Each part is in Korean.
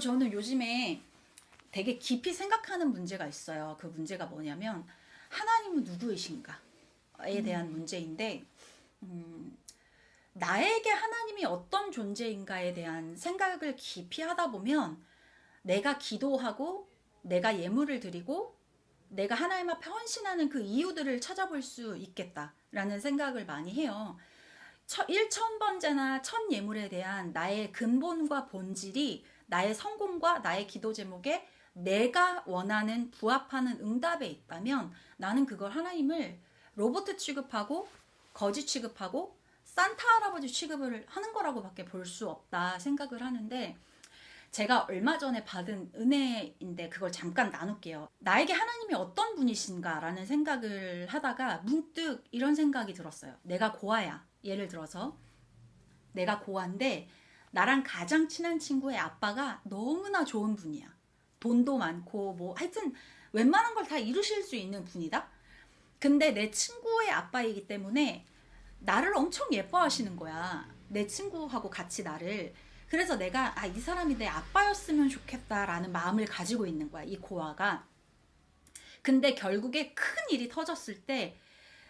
저는 요즘에 되게 깊이 생각하는 문제가 있어요. 그 문제가 뭐냐면 하나님은 누구이신가에 대한 문제인데 나에게 하나님이 어떤 존재인가에 대한 생각을 깊이 하다 보면 내가 기도하고 내가 예물을 드리고 내가 하나님 앞에 헌신하는 그 이유들을 찾아볼 수 있겠다라는 생각을 많이 해요. 1,000번제나 1,000예물에 대한 나의 근본과 본질이 나의 성공과 나의 기도 제목에 내가 원하는 부합하는 응답에 있다면 나는 그걸 하나님을 로봇 취급하고 거지 취급하고 산타 할아버지 취급을 하는 거라고 밖에 볼 수 없다 생각을 하는데, 제가 얼마 전에 받은 은혜인데 그걸 잠깐 나눌게요. 나에게 하나님이 어떤 분이신가라는 생각을 하다가 문득 이런 생각이 들었어요. 내가 고아야. 예를 들어서 내가 고아인데 나랑 가장 친한 친구의 아빠가 너무나 좋은 분이야. 돈도 많고 뭐 하여튼 웬만한 걸 다 이루실 수 있는 분이다. 근데 내 친구의 아빠이기 때문에 나를 엄청 예뻐하시는 거야. 내 친구하고 같이 나를. 그래서 내가 이 사람이 내 아빠였으면 좋겠다라는 마음을 가지고 있는 거야, 이 고아가. 근데 결국에 큰 일이 터졌을 때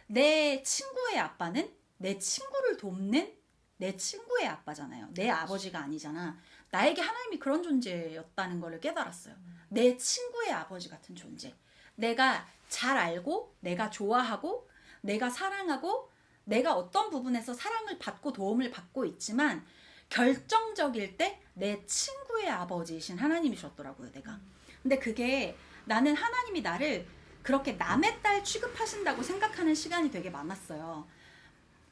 내 친구의 아빠는 내 친구를 돕는 내 친구의 아빠잖아요. 내 아버지가 아니잖아. 나에게 하나님이 그런 존재였다는 걸 깨달았어요. 내 친구의 아버지 같은 존재. 내가 잘 알고 내가 좋아하고 내가 사랑하고 내가 어떤 부분에서 사랑을 받고 도움을 받고 있지만 결정적일 때 내 친구의 아버지이신 하나님이셨더라고요, 내가. 근데 그게 나는 하나님이 나를 그렇게 남의 딸 취급하신다고 생각하는 시간이 되게 많았어요.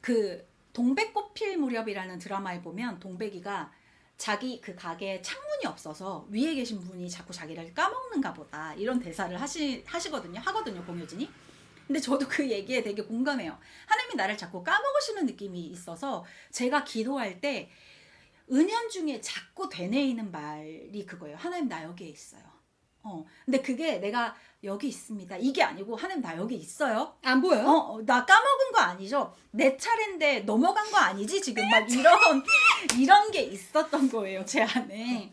그 동백꽃필 무렵이라는 드라마에 보면 동백이가 자기 그 가게에 창문이 없어서 위에 계신 분이 자꾸 자기를 까먹는가 보다 이런 대사를 하거든요, 공효진이. 근데 저도 그 얘기에 되게 공감해요. 하나님이 나를 자꾸 까먹으시는 느낌이 있어서 제가 기도할 때 은연중에 자꾸 되뇌이는 말이 그거예요. 하나님 나 여기에 있어요. 근데 그게 내가 여기 있습니다 이게 아니고 하나님 나 여기 있어요. 안 보여요? 나 까먹은 거 아니죠? 내 차례인데 넘어간 거 아니지 지금? 막 이런 게 있었던 거예요, 제 안에.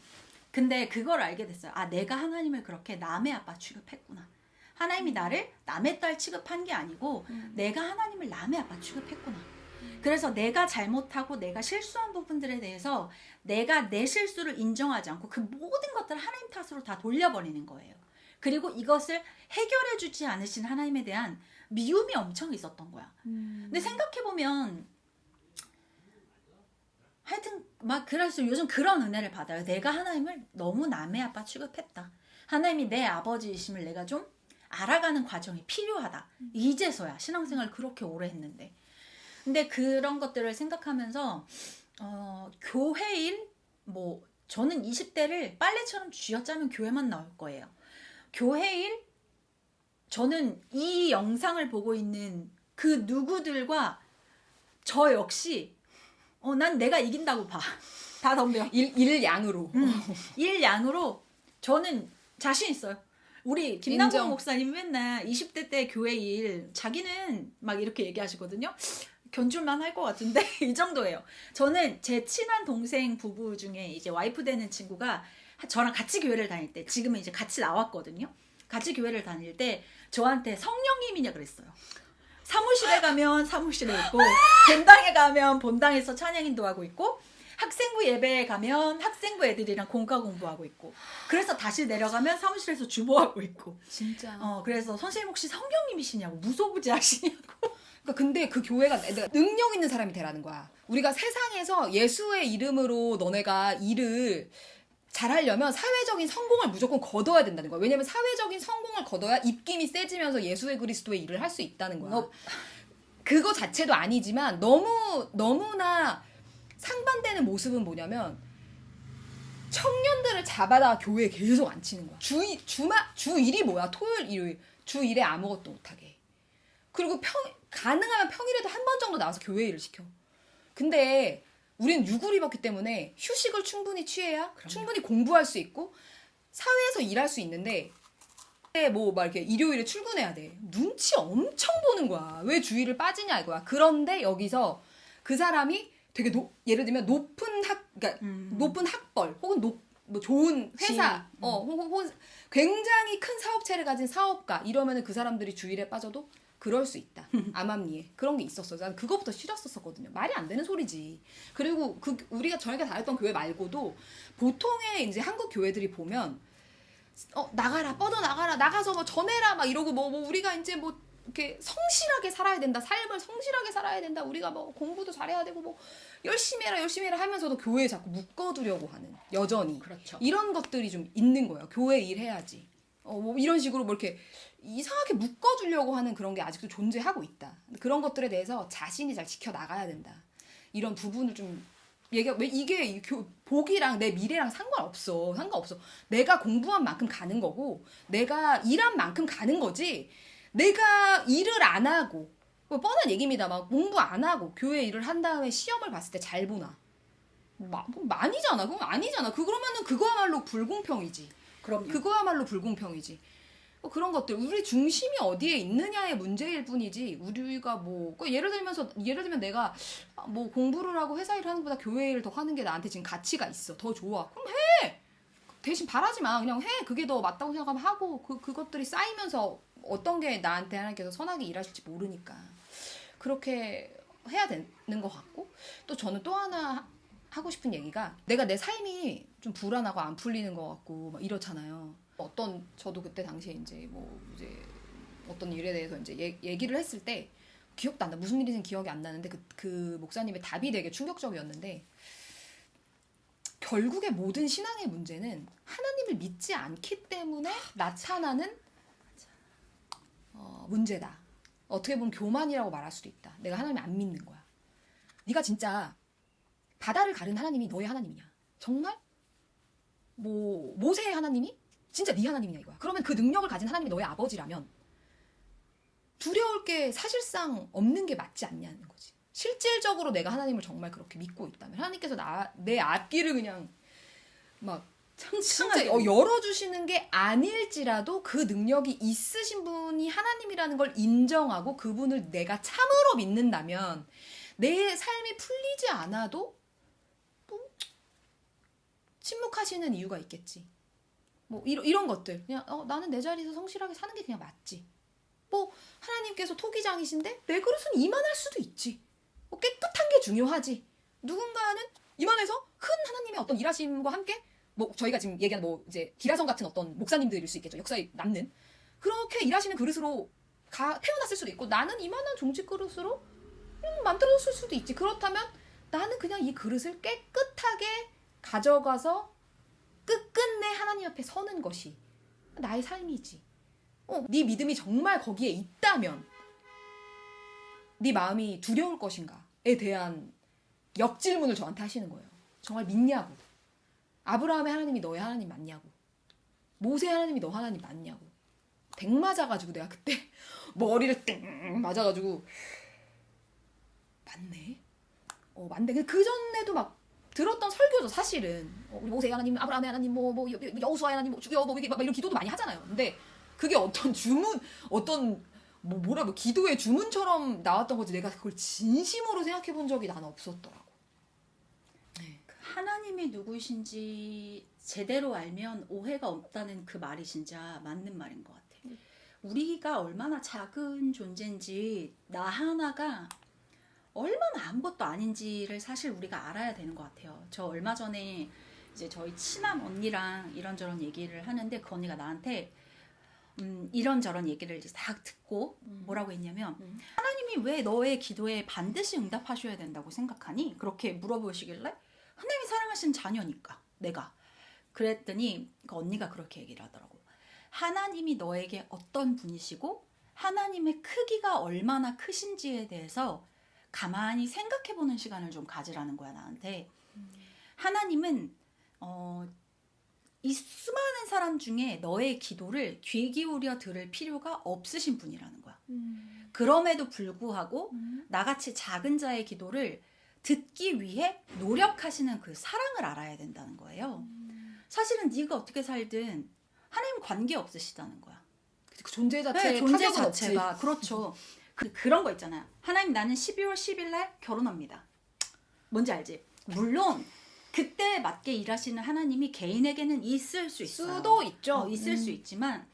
근데 그걸 알게 됐어요. 내가 하나님을 그렇게 남의 아빠 취급했구나. 하나님이 나를 남의 딸 취급한 게 아니고 내가 하나님을 남의 아빠 취급했구나. 그래서 내가 잘못하고 내가 실수한 부분들에 대해서 내가 내 실수를 인정하지 않고 그 모든 것들을 하나님 탓으로 다 돌려버리는 거예요. 그리고 이것을 해결해 주지 않으신 하나님에 대한 미움이 엄청 있었던 거야. 근데 생각해보면 하여튼 막 그래서 요즘 그런 은혜를 받아요. 내가 하나님을 너무 남의 아빠 취급했다. 하나님이 내 아버지이심을 내가 좀 알아가는 과정이 필요하다. 이제서야 신앙생활 그렇게 오래 했는데. 근데 그런 것들을 생각하면서 교회일 뭐 저는 20대를 빨래처럼 쥐어짜면 교회만 나올 거예요. 교회일 저는 이 영상을 보고 있는 그 누구들과 저 역시 난 내가 이긴다고 봐. 다 덤벼. 일양으로. 일양으로 저는 자신 있어요. 우리 김남국 인정. 목사님 맨날 20대 때 교회 일 자기는 막 이렇게 얘기하시거든요. 견줄만 할 것 같은데 이 정도예요. 저는 제 친한 동생 부부 중에 이제 와이프 되는 친구가 저랑 같이 교회를 다닐 때, 지금은 이제 같이 나왔거든요. 같이 교회를 다닐 때 저한테 성령님이냐 그랬어요. 사무실에 가면 사무실에 있고 본당에 가면 본당에서 찬양 인도하고 있고 학생부 예배에 가면 학생부 애들이랑 공과 공부하고 있고, 그래서 다시 내려가면 사무실에서 주보하고 있고. 진짜. 그래서 선생님 혹시 성령님이시냐고, 무소부지 하시냐고. 그러니까 근데 그 교회가 내가 능력 있는 사람이 되라는 거야. 우리가 세상에서 예수의 이름으로 너네가 일을 잘하려면 사회적인 성공을 무조건 거둬야 된다는 거야. 왜냐면 사회적인 성공을 거둬야 입김이 세지면서 예수의 그리스도의 일을 할 수 있다는 거야. 그거 자체도 아니지만 너무나 상반되는 모습은 뭐냐면 청년들을 잡아다 교회에 계속 앉히는 거야. 주일이 뭐야? 토요일, 일요일. 주일에 아무것도 못하게. 그리고 가능하면 평일에도 한 번 정도 나와서 교회 일을 시켜. 근데 우리는 유골 입었기 때문에 휴식을 충분히 취해야 충분히 공부할 수 있고 사회에서 일할 수 있는데, 뭐 막 이렇게 일요일에 출근해야 돼. 눈치 엄청 보는 거야. 왜 주일을 빠지냐 이거야. 그런데 여기서 그 사람이 되게 예를 들면 높은 학벌 혹은 뭐 좋은 회사, 지인. 굉장히 큰 사업체를 가진 사업가 이러면은 그 사람들이 주일에 빠져도 그럴 수 있다. 암암리에 그런 게 있었어. 난 그거부터 싫었었거든요. 말이 안 되는 소리지. 그리고 우리가 저희가 다녔던 교회 말고도 보통의 이제 한국 교회들이 보면 나가라, 뻗어 나가라, 나가서 뭐 전해라 막 이러고 뭐 우리가 이제 뭐 이렇게 성실하게 살아야 된다, 삶을 성실하게 살아야 된다, 우리가 뭐 공부도 잘해야 되고 뭐 열심히 해라 하면서도 교회에 자꾸 묶어두려고 하는, 여전히 그렇죠. 이런 것들이 좀 있는 거예요. 교회 일 해야지. 뭐 이런 식으로 뭐 이렇게 이상하게 묶어주려고 하는 그런 게 아직도 존재하고 있다. 그런 것들에 대해서 자신이 잘 지켜나가야 된다. 이런 부분을 좀 왜 이게 복이랑 내 미래랑 상관없어. 내가 공부한 만큼 가는 거고 내가 일한 만큼 가는 거지. 내가 일을 안 하고 뭐 뻔한 얘기입니다. 막 공부 안 하고 교회 일을 한 다음에 시험을 봤을 때 잘 보나? 아니잖아. 그건 아니잖아. 그러면은 그거야말로 불공평이지. 그럼요. 그거야말로 불공평이지. 그런 것들 우리 중심이 어디에 있느냐의 문제일 뿐이지 우리가 뭐 예를 들면 내가 뭐 공부를 하고 회사 일을 하는 것보다 교회 일을 더 하는 게 나한테 지금 가치가 있어. 더 좋아. 그럼 해. 대신 바라지 마. 그냥 해. 그게 더 맞다고 생각하면 하고 그것들이 쌓이면서 어떤 게 나한테 하나님께서 선하게 일하실지 모르니까 그렇게 해야 되는 것 같고 또 저는 또 하나 하고 싶은 얘기가 내가 내 삶이 좀 불안하고 안 풀리는 것 같고 막 이렇잖아요. 저도 그때 당시에 이제 어떤 일에 대해서 이제 얘기를 했을 때 기억도 안 나. 무슨 일인지는 기억이 안 나는데 그 목사님의 답이 되게 충격적이었는데 결국에 모든 신앙의 문제는 하나님을 믿지 않기 때문에 나타나는 문제다. 어떻게 보면 교만이라고 말할 수도 있다. 내가 하나님을 안 믿는 거야. 네가 진짜 바다를 가른 하나님이 너의 하나님이냐? 정말? 뭐 모세의 하나님이 진짜 네 하나님이냐 이거야. 그러면 그 능력을 가진 하나님이 너의 아버지라면 두려울 게 사실상 없는 게 맞지 않냐는 거지. 실질적으로 내가 하나님을 정말 그렇게 믿고 있다면 하나님께서 내 앞길을 그냥 막 진짜 열어주시는 게 아닐지라도 그 능력이 있으신 분이 하나님이라는 걸 인정하고 그분을 내가 참으로 믿는다면 내 삶이 풀리지 않아도 뭐 침묵하시는 이유가 있겠지. 뭐 이런 것들 그냥 나는 내 자리에서 성실하게 사는 게 그냥 맞지. 뭐 하나님께서 토기장이신데 내 그릇은 이만할 수도 있지. 뭐 깨끗한 게 중요하지. 누군가는 이만해서 큰 하나님의 어떤 일하심과 함께 뭐 저희가 지금 얘기하는 뭐 이제 기라성 같은 어떤 목사님들일 수 있겠죠. 역사에 남는 그렇게 일하시는 그릇으로 태어났을 수도 있고 나는 이만한 종직 그릇으로 만들어졌을 수도 있지. 그렇다면 나는 그냥 이 그릇을 깨끗하게 가져가서 끝끝내 하나님 앞에 서는 것이 나의 삶이지. 네 믿음이 정말 거기에 있다면 네 마음이 두려울 것인가에 대한 역질문을 저한테 하시는 거예요. 정말 믿냐고. 아브라함의 하나님이 너의 하나님 맞냐고. 모세의 하나님이 너 하나님 맞냐고. 댕 맞아가지고 내가 그때 머리를 땡 맞아가지고 맞네. 맞네. 그 전에도 막 들었던 설교죠 사실은. 우리 모세의 하나님, 아브라함의 하나님, 뭐 여호수아의 하나님, 주여 뭐 이런 기도도 많이 하잖아요. 근데 그게 어떤 기도의 주문처럼 나왔던 거지. 내가 그걸 진심으로 생각해 본 적이 나는 없었더라고. 네. 하나님이 누구신지 제대로 알면 오해가 없다는 그 말이 진짜 맞는 말인 것 같아. 우리가 얼마나 작은 존재인지 나 하나가 얼마나 아무것도 아닌지를 사실 우리가 알아야 되는 것 같아요. 저 얼마 전에 이제 저희 친한 언니랑 이런저런 얘기를 하는데 그 언니가 나한테 이런저런 얘기를 이제 다 듣고 뭐라고 했냐면 하나님이 왜 너의 기도에 반드시 응답하셔야 된다고 생각하니? 그렇게 물어보시길래 하나님이 사랑하시는 자녀니까 내가 그랬더니 그 언니가 그렇게 얘기를 하더라고. 하나님이 너에게 어떤 분이시고 하나님의 크기가 얼마나 크신지에 대해서 가만히 생각해보는 시간을 좀 가지라는 거야 나한테. 하나님은 이 수많은 사람 중에 너의 기도를 귀 기울여 들을 필요가 없으신 분이라는 거야. 그럼에도 불구하고 나같이 작은 자의 기도를 듣기 위해 노력하시는 그 사랑을 알아야 된다는 거예요. 사실은 네가 어떻게 살든 하나님 관계 없으시다는 거야. 그 존재 네, 존재 자체가 그렇죠. 그런 거 있잖아요. 하나님 나는 12월 10일 날 결혼합니다. 뭔지 알지? 물론 그때 맞게 일하시는 하나님이 개인에게는 있을 수 있어요. 수도 있죠. 있을 수 있지만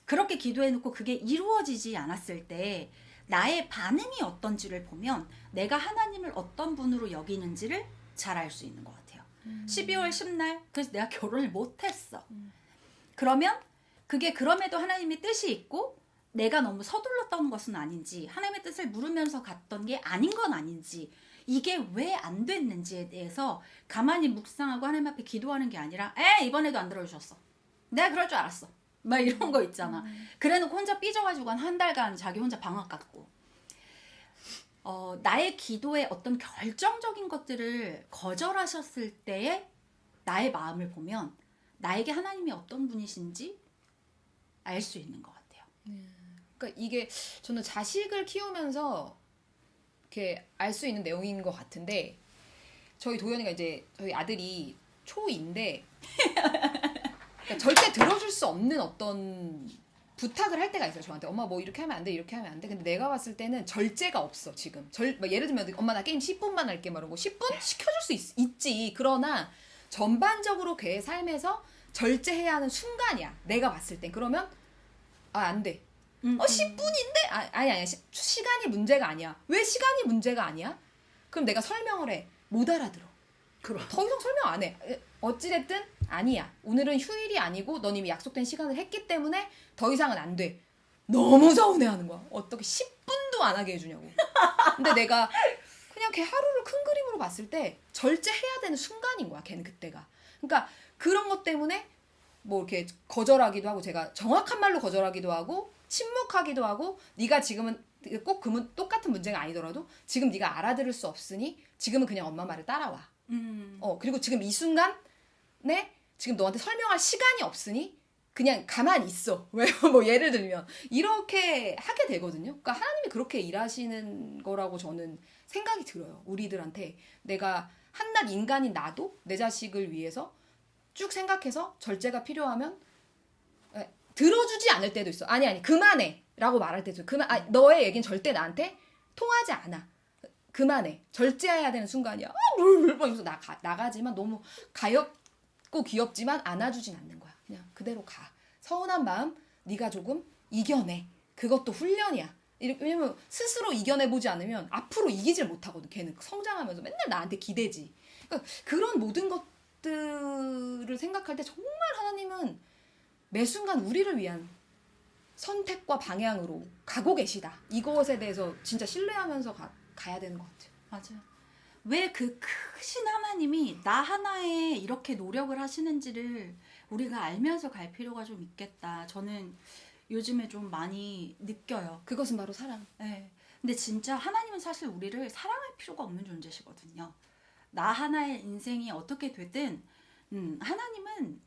그렇게 기도해놓고 그게 이루어지지 않았을 때 나의 반응이 어떤지를 보면 내가 하나님을 어떤 분으로 여기는지를 잘 알 수 있는 것 같아요. 12월 10날 그래서 내가 결혼을 못했어. 그러면 그게 그럼에도 하나님의 뜻이 있고 내가 너무 서둘렀던 것은 아닌지 하나님의 뜻을 물으면서 갔던 게 아닌 건 아닌지 이게 왜 안 됐는지에 대해서 가만히 묵상하고 하나님 앞에 기도하는 게 아니라 이번에도 안 들어주셨어. 내가 그럴 줄 알았어. 막 이런 거 있잖아. 그래놓고 혼자 삐져가지고 한 달간 자기 혼자 방학 갔고 나의 기도의 어떤 결정적인 것들을 거절하셨을 때의 나의 마음을 보면 나에게 하나님이 어떤 분이신지 알 수 있는 것 같아요. 그러니까 이게 저는 자식을 키우면서 이렇게 알 수 있는 내용인 것 같은데 저희 도연이가 이제 저희 아들이 초2인데 그러니까 절대 들어줄 수 없는 어떤 부탁을 할 때가 있어요. 저한테 엄마 뭐 이렇게 하면 안 돼, 이렇게 하면 안 돼. 근데 내가 봤을 때는 절제가 없어 지금. 막 예를 들면 엄마 나 게임 10분만 할게 뭐 이런 거 10분 시켜줄 수 있지. 그러나 전반적으로 걔의 삶에서 절제해야 하는 순간이야. 내가 봤을 땐 그러면 안 돼. 10분인데? 아니 시간이 문제가 아니야. 왜 시간이 문제가 아니야? 그럼 내가 설명을 해. 못 알아들어. 그럼. 더 이상 설명 안 해. 어찌됐든 아니야. 오늘은 휴일이 아니고 넌 이미 약속된 시간을 했기 때문에 더 이상은 안 돼. 너무 서운해하는 거야. 어떻게 10분도 안 하게 해주냐고. 근데 내가 그냥 걔 하루를 큰 그림으로 봤을 때 절제해야 되는 순간인 거야. 걔는 그때가. 그러니까 그런 것 때문에 뭐 이렇게 거절하기도 하고 제가 정확한 말로 거절하기도 하고 침묵하기도 하고 네가 지금은 꼭 똑같은 문제가 아니더라도 지금 네가 알아들을 수 없으니 지금은 그냥 엄마 말을 따라와. 그리고 지금 이 순간에 지금 너한테 설명할 시간이 없으니 그냥 가만히 있어. 왜요? 뭐 예를 들면 이렇게 하게 되거든요. 그러니까 하나님이 그렇게 일하시는 거라고 저는 생각이 들어요. 우리들한테 내가 한낱 인간인 나도 내 자식을 위해서 쭉 생각해서 절제가 필요하면 들어주지 않을 때도 있어. 아니 그만해 라고 말할 때도 너의 얘기는 절대 나한테 통하지 않아. 그만해. 절제해야 되는 순간이야. 뭘 이러면서 나가지만 너무 가엽고 귀엽지만 안아주진 않는 거야. 그냥 그대로 가. 서운한 마음 네가 조금 이겨내. 그것도 훈련이야. 왜냐면 스스로 이겨내보지 않으면 앞으로 이기질 못하거든. 걔는 성장하면서 맨날 나한테 기대지. 그러니까 그런 모든 것들을 생각할 때 정말 하나님은 매 순간 우리를 위한 선택과 방향으로 가고 계시다. 이것에 대해서 진짜 신뢰하면서 가야 되는 것 같아요. 맞아요. 왜 그 크신 하나님이 나 하나에 이렇게 노력을 하시는지를 우리가 알면서 갈 필요가 좀 있겠다. 저는 요즘에 좀 많이 느껴요. 그것은 바로 사랑. 네. 근데 진짜 하나님은 사실 우리를 사랑할 필요가 없는 존재시거든요. 나 하나의 인생이 어떻게 되든 하나님은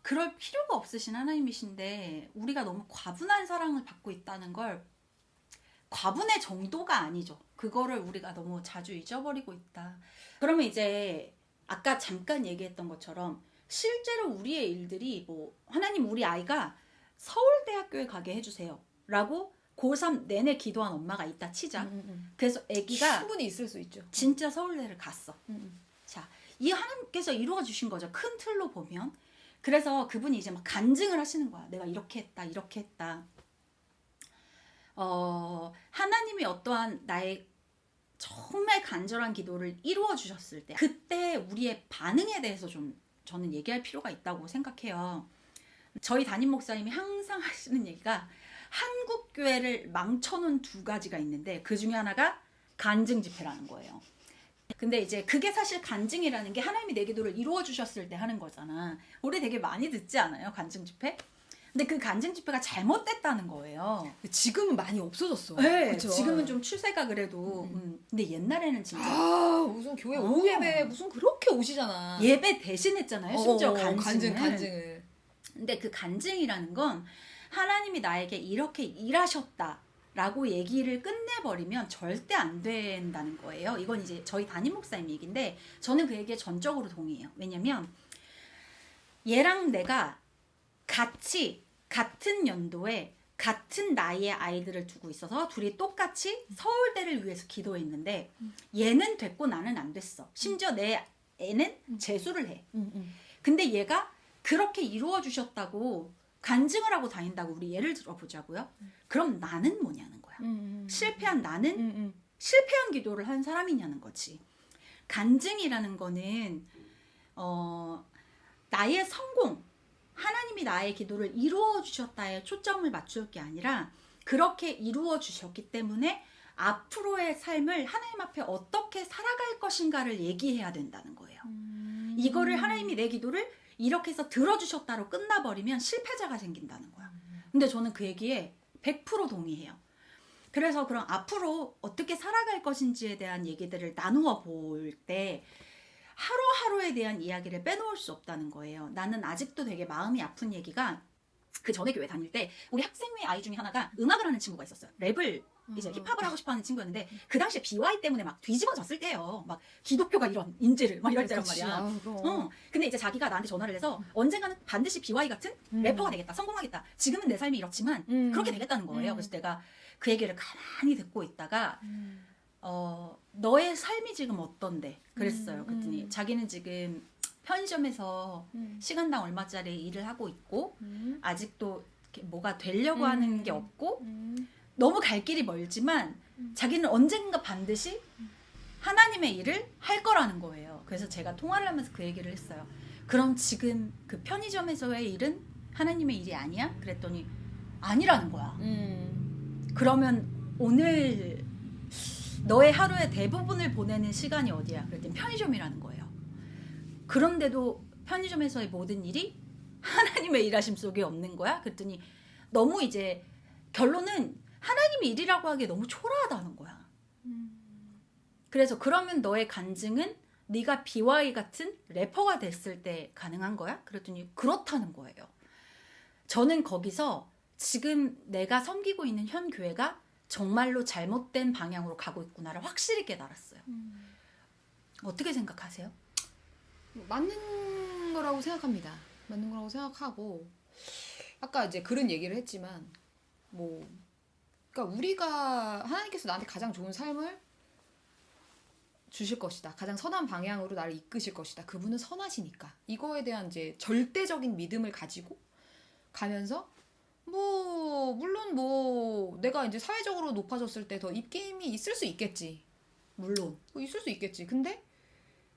그럴 필요가 없으신 하나님이신데 우리가 너무 과분한 사랑을 받고 있다는 걸 과분의 정도가 아니죠. 그거를 우리가 너무 자주 잊어버리고 있다. 그러면 이제 아까 잠깐 얘기했던 것처럼 실제로 우리의 일들이 뭐 하나님 우리 아이가 서울대학교에 가게 해주세요 라고 고3 내내 기도한 엄마가 있다 치자. 그래서 아기가 충분히 있을 수 있죠. 진짜 서울대를 갔어. 자, 이 하나님께서 이루어 주신 거죠. 큰 틀로 보면. 그래서 그분이 이제 막 간증을 하시는 거야. 내가 이렇게 했다, 이렇게 했다. 하나님이 어떠한 나의 정말 간절한 기도를 이루어 주셨을 때 그때 우리의 반응에 대해서 좀 저는 얘기할 필요가 있다고 생각해요. 저희 담임 목사님이 항상 하시는 얘기가 한국 교회를 망쳐놓은 두 가지가 있는데 그 중에 하나가 간증 집회라는 거예요. 근데 이제 그게 사실 간증이라는 게 하나님이 내 기도를 이루어 주셨을 때 하는 거잖아. 우리 되게 많이 듣지 않아요? 간증 집회? 근데 그 간증 집회가 잘못됐다는 거예요. 지금은 많이 없어졌어. 네, 그쵸? 지금은 좀 추세가 그래도 근데 옛날에는 진짜 무슨 교회 오후 예배 무슨 그렇게 오시잖아. 예배 대신했잖아요. 심지어 간증을. 간증을. 근데 그 간증이라는 건 하나님이 나에게 이렇게 일하셨다라고 얘기를 끝내버리면 절대 안 된다는 거예요. 이건 이제 저희 담임 목사님 얘기인데 저는 그 얘기에 전적으로 동의해요. 왜냐면 얘랑 내가 같은 연도에 같은 나이의 아이들을 두고 있어서 둘이 똑같이 서울대를 위해서 기도했는데 얘는 됐고 나는 안 됐어. 심지어 내 애는 재수를 해. 근데 얘가 그렇게 이루어 주셨다고 간증을 하고 다닌다고 우리 예를 들어 보자고요. 그럼 나는 뭐냐는 거야. 실패한 나는 실패한 기도를 한 사람이냐는 거지. 간증이라는 거는 나의 성공, 하나님이 나의 기도를 이루어 주셨다에 초점을 맞출 게 아니라 그렇게 이루어 주셨기 때문에 앞으로의 삶을 하나님 앞에 어떻게 살아갈 것인가를 얘기해야 된다는 거예요. 이거를 하나님이 내 기도를 이렇게 해서 들어주셨다로 끝나버리면 실패자가 생긴다는 거야. 근데 저는 그 얘기에 100% 동의해요. 그래서 그럼 앞으로 어떻게 살아갈 것인지에 대한 얘기들을 나누어 볼 때 하루하루에 대한 이야기를 빼놓을 수 없다는 거예요. 나는 아직도 되게 마음이 아픈 얘기가 그 전에 교회 다닐 때 우리 학생회 아이 중에 하나가 음악을 하는 친구가 있었어요. 랩을 이제 힙합을 하고 싶어하는 친구였는데 그 당시에 BY 때문에 막 뒤집어졌을 때예요. 막 기독교가 이런 인재를 막 이럴 때란 말이야. 근데 이제 자기가 나한테 전화를 해서 언젠가는 반드시 BY 같은 래퍼가 되겠다, 성공하겠다. 지금은 내 삶이 이렇지만 그렇게 되겠다는 거예요. 그래서 내가 그 얘기를 가만히 듣고 있다가 너의 삶이 지금 어떤데? 그랬어요. 그랬더니 자기는 지금 편의점에서 시간당 얼마짜리 일을 하고 있고 아직도 이렇게 뭐가 되려고 하는 게 없고 너무 갈 길이 멀지만 자기는 언젠가 반드시 하나님의 일을 할 거라는 거예요. 그래서 제가 통화를 하면서 그 얘기를 했어요. 그럼 지금 그 편의점에서의 일은 하나님의 일이 아니야? 그랬더니 아니라는 거야. 그러면 오늘 너의 하루의 대부분을 보내는 시간이 어디야? 그랬더니 편의점이라는 거예요. 그런데도 편의점에서의 모든 일이 하나님의 일하심 속에 없는 거야? 그랬더니 너무 이제 결론은 하나님의 일이라고 하기에 너무 초라하다는 거야. 그래서 그러면 너의 간증은 네가 BY 같은 래퍼가 됐을 때 가능한 거야? 그랬더니 그렇다는 거예요. 저는 거기서 지금 내가 섬기고 있는 현 교회가 정말로 잘못된 방향으로 가고 있구나를 확실히 깨달았어요. 어떻게 생각하세요? 맞는 거라고 생각합니다. 맞는 거라고 생각하고 아까 이제 그런 얘기를 했지만 뭐 그러니까 우리가 하나님께서 나한테 가장 좋은 삶을 주실 것이다. 가장 선한 방향으로 나를 이끄실 것이다. 그분은 선하시니까. 이거에 대한 이제 절대적인 믿음을 가지고 가면서 뭐 물론 뭐 내가 이제 사회적으로 높아졌을 때 더 입김이 있을 수 있겠지. 물론 뭐 있을 수 있겠지. 근데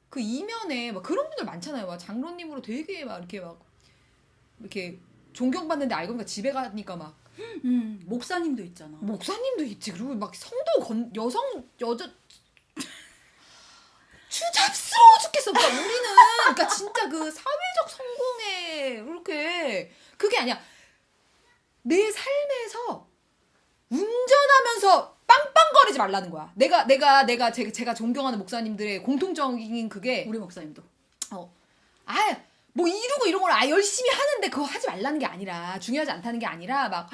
그 이면에 막 그런 분들 많잖아요. 막 장로님으로 되게 막 이렇게 존경받는데 알고 보니까 집에 가니까 막 목사님도 있잖아. 목사님도 있지. 그리고 막 여자 추잡스러워 죽겠어. 그러니까 우리는 그러니까 진짜 그 사회적 성공에 이렇게 그게 아니야. 내 삶에서 운전하면서 빵빵거리지 말라는 거야. 제가 존경하는 목사님들의 공통적인 그게 우리 목사님도 뭐 이루고 이런 걸 열심히 하는데 그거 하지 말라는 게 아니라 중요하지 않다는 게 아니라 막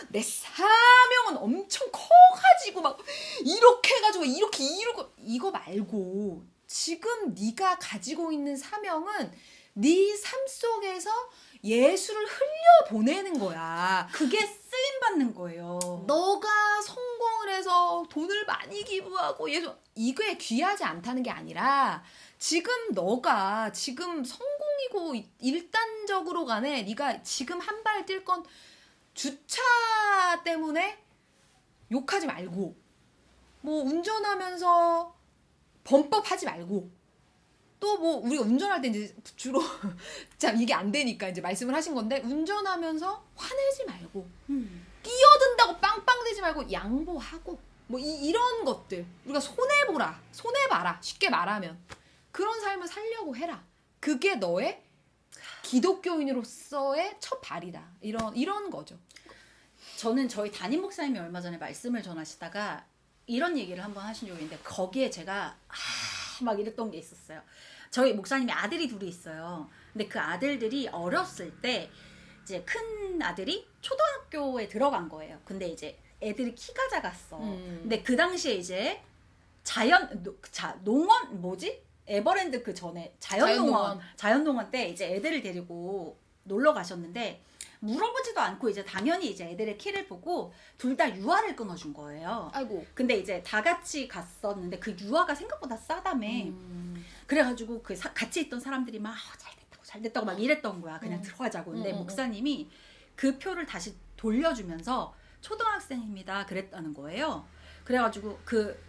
내 사명은 엄청 커가지고 막 이렇게 해가지고 이렇게 이루고 이거 말고 지금 네가 가지고 있는 사명은 네 삶 속에서 예수를 흘려보내는 거야. 그게 쓰임받는 거예요. 너가 성공을 해서 돈을 많이 기부하고 이게 귀하지 않다는 게 아니라 지금 너가 지금 성공이고 일단적으로 간에 네가 지금 한 발 뛸 건 주차 때문에 욕하지 말고 뭐 운전하면서 범법하지 말고 또 뭐 우리가 운전할 때 이제 주로 참 이게 안 되니까 이제 말씀을 하신 건데 운전하면서 화내지 말고 뛰어든다고 빵빵대지 말고 양보하고 뭐 이런 것들 우리가 손해봐라 쉽게 말하면 그런 삶을 살려고 해라. 그게 너의 기독교인으로서의 첫 발이다. 이런 거죠. 저는 저희 담임 목사님이 얼마 전에 말씀을 전하시다가 이런 얘기를 한번 하신 적이 있는데 거기에 제가 막 이랬던 게 있었어요. 저희 목사님이 아들이 둘이 있어요. 근데 그 아들들이 어렸을 때 이제 큰 아들이 초등학교에 들어간 거예요. 근데 이제 애들이 키가 작았어. 근데 그 당시에 이제 농원 뭐지? 에버랜드 그 전에 자연농원 때 이제 애들을 데리고 놀러 가셨는데 물어보지도 않고 이제 당연히 이제 애들의 키를 보고 둘 다 유아를 끊어준 거예요. 아이고. 근데 이제 다 같이 갔었는데 그 유아가 생각보다 싸다며. 그래가지고 그 같이 있던 사람들이 막 잘 됐다고 막 이랬던 거야. 그냥 들어가자고. 근데 목사님이 그 표를 다시 돌려주면서 초등학생입니다 그랬다는 거예요. 그래가지고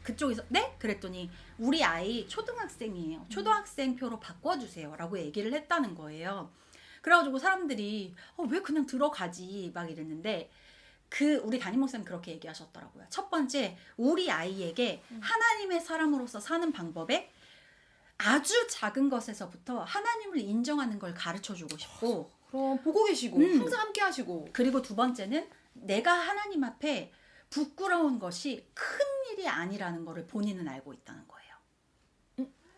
그쪽에서 네? 그랬더니 우리 아이 초등학생이에요. 초등학생 표로 바꿔주세요 라고 얘기를 했다는 거예요. 그래가지고 사람들이 왜 그냥 들어가지 막 이랬는데 우리 담임 목사님 그렇게 얘기하셨더라고요. 첫 번째, 우리 아이에게 하나님의 사람으로서 사는 방법에 아주 작은 것에서부터 하나님을 인정하는 걸 가르쳐주고 싶고, 그럼 보고 계시고 항상 함께 하시고, 그리고 두 번째는 내가 하나님 앞에 부끄러운 것이 큰 일이 아니라는 거를 본인은 알고 있다는 거예요.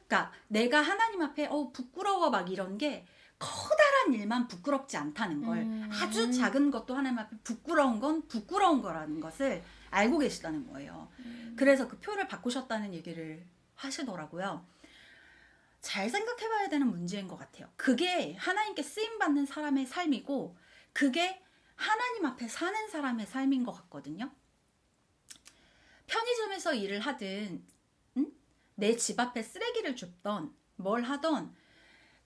그러니까 내가 하나님 앞에 부끄러워 막 이런 게 커다란 일만 부끄럽지 않다는 걸, 아주 작은 것도 하나님 앞에 부끄러운 건 부끄러운 거라는 것을 알고 계시다는 거예요. 그래서 그 표를 바꾸셨다는 얘기를 하시더라고요. 잘 생각해봐야 되는 문제인 것 같아요. 그게 하나님께 쓰임받는 사람의 삶이고 그게 하나님 앞에 사는 사람의 삶인 것 같거든요. 편의점에서 일을 하든 내 집 앞에 쓰레기를 줍던 뭘 하던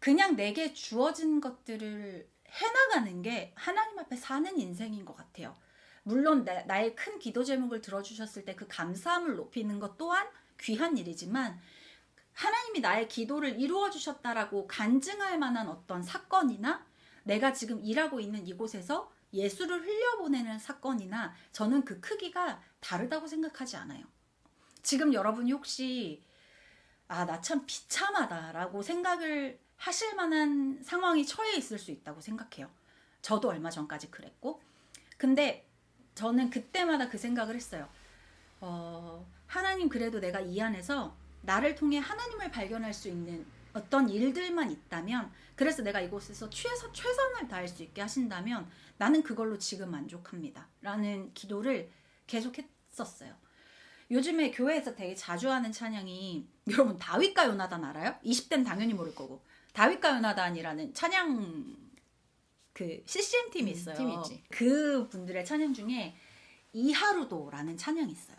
그냥 내게 주어진 것들을 해나가는 게 하나님 앞에 사는 인생인 것 같아요. 물론 나의 큰 기도 제목을 들어주셨을 때 그 감사함을 높이는 것 또한 귀한 일이지만 하나님이 나의 기도를 이루어 주셨다라고 간증할 만한 어떤 사건이나 내가 지금 일하고 있는 이곳에서 예수를 흘려보내는 사건이나 저는 그 크기가 다르다고 생각하지 않아요. 지금 여러분이 혹시 나 참 비참하다라고 생각을 하실 만한 상황이 처해 있을 수 있다고 생각해요. 저도 얼마 전까지 그랬고, 근데 저는 그때마다 그 생각을 했어요. 하나님, 그래도 내가 이 안에서 나를 통해 하나님을 발견할 수 있는 어떤 일들만 있다면, 그래서 내가 이곳에서 최선을 다할 수 있게 하신다면 나는 그걸로 지금 만족합니다 라는 기도를 계속 했었어요. 요즘에 교회에서 되게 자주 하는 찬양이, 여러분 다윗과 요나단 알아요? 20대는 당연히 모를 거고, 다윗과 요나단이라는 찬양 그 CCM 팀이 있어요. 팀이 있지. 그 분들의 찬양 중에 이하루도라는 찬양이 있어요.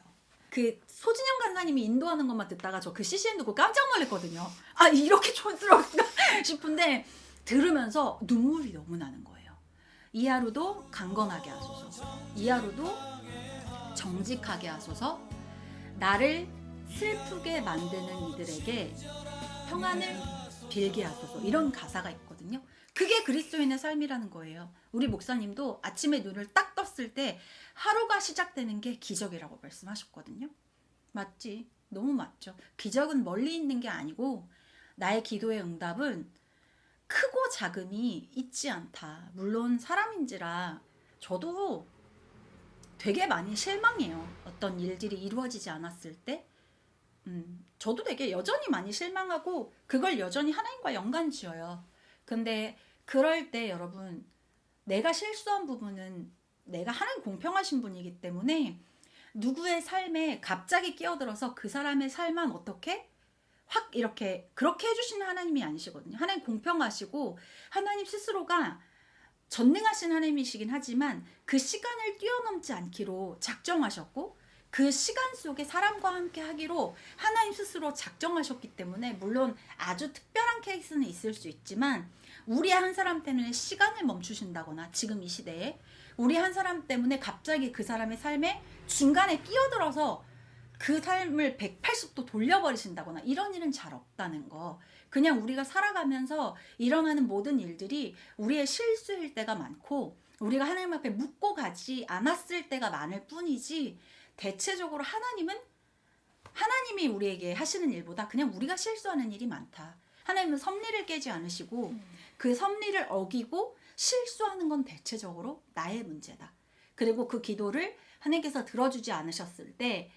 그 소진영 간사님이 인도하는 것만 듣다가 저 그 CCM 듣고 깜짝 놀랐거든요. 이렇게 촌스러울까 싶은데 들으면서 눈물이 너무 나는 거예요. 이하루도 강건하게 하소서, 이하루도 정직하게 하소서, 나를 슬프게 만드는 이들에게 평안을 빌게 하소서, 이런 가사가 있거든요. 그게 그리스도인의 삶이라는 거예요. 우리 목사님도 아침에 눈을 딱 떴을 때 하루가 시작되는 게 기적이라고 말씀하셨거든요. 맞지? 너무 맞죠? 기적은 멀리 있는 게 아니고 나의 기도의 응답은 크고 작음이 있지 않다. 물론 사람인지라 저도 되게 많이 실망해요. 어떤 일들이 이루어지지 않았을 때 저도 되게 여전히 많이 실망하고 그걸 여전히 하나님과 연관 지어요. 근데 그럴 때 여러분, 내가 실수한 부분은 내가 하나님 공평하신 분이기 때문에 누구의 삶에 갑자기 끼어들어서 그 사람의 삶만 어떻게 확 이렇게 그렇게 해주시는 하나님이 아니시거든요. 하나님 공평하시고 하나님 스스로가 전능하신 하나님이시긴 하지만 그 시간을 뛰어넘지 않기로 작정하셨고 그 시간 속에 사람과 함께 하기로 하나님 스스로 작정하셨기 때문에, 물론 아주 특별한 케이스는 있을 수 있지만 우리 한 사람 때문에 시간을 멈추신다거나, 지금 이 시대에 우리 한 사람 때문에 갑자기 그 사람의 삶에 중간에 끼어들어서 그 삶을 180도 돌려버리신다거나 이런 일은 잘 없다는 거. 그냥 우리가 살아가면서 일어나는 모든 일들이 우리의 실수일 때가 많고 우리가 하나님 앞에 묻고 가지 않았을 때가 많을 뿐이지, 대체적으로 하나님이 우리에게 하시는 일보다 그냥 우리가 실수하는 일이 많다. 하나님은 섭리를 깨지 않으시고 그 섭리를 어기고 실수하는 건 대체적으로 나의 문제다. 그리고 그 기도를 하나님께서 들어주지 않으셨을 때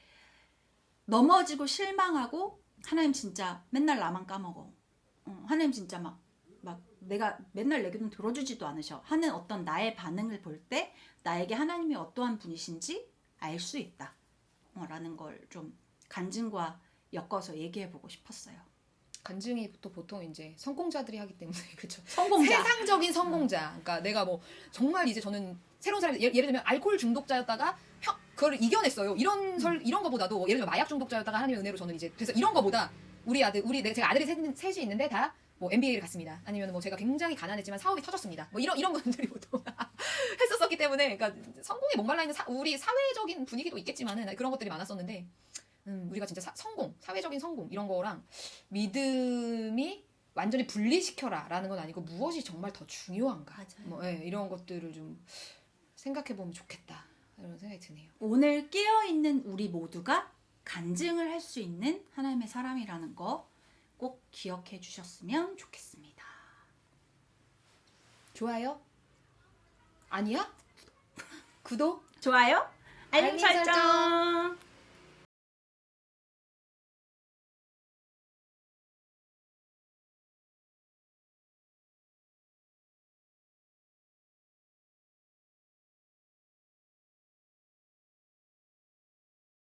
넘어지고 실망하고, 하나님 진짜 맨날 나만 까먹어, 하나님 진짜 막 내가 맨날 내 기도 들어주지도 않으셔 하는 어떤 나의 반응을 볼 때 나에게 하나님이 어떠한 분이신지 알 수 있다 라는 걸 좀 간증과 엮어서 얘기해보고 싶었어요. 간증이 또 보통 이제 성공자들이 하기 때문에 그렇죠. 성공자. 세상적인 성공자. 그러니까 내가 뭐 정말 이제 저는 새로운 사람, 예를 들면 알코올 중독자였다가 그걸 이겨냈어요. 이런 거보다도 예를 들면 마약 중독자였다가 하나님의 은혜로 저는 이제, 그래서 이런 거보다 제가 아들이 셋이 있는데 다 뭐 MBA를 갔습니다. 아니면 뭐 제가 굉장히 가난했지만 사업이 터졌습니다. 뭐 이런 분들이 보통 했었었기 때문에, 그러니까 성공에 목말라 있는 우리 사회적인 분위기도 있겠지만은 그런 것들이 많았었는데, 우리가 진짜 사회적인 성공 이런 거랑 믿음이 완전히 분리시켜라라는 건 아니고 무엇이 정말 더 중요한가, 맞아요. 뭐 이런 것들을 좀 생각해 보면 좋겠다 이런 생각이 드네요. 오늘 깨어 있는 우리 모두가 간증을 할 수 있는 하나님의 사람이라는 거 꼭 기억해 주셨으면 좋겠습니다. 좋아요? 아니야? 구독? 좋아요? 알림 알림 설정. 설정.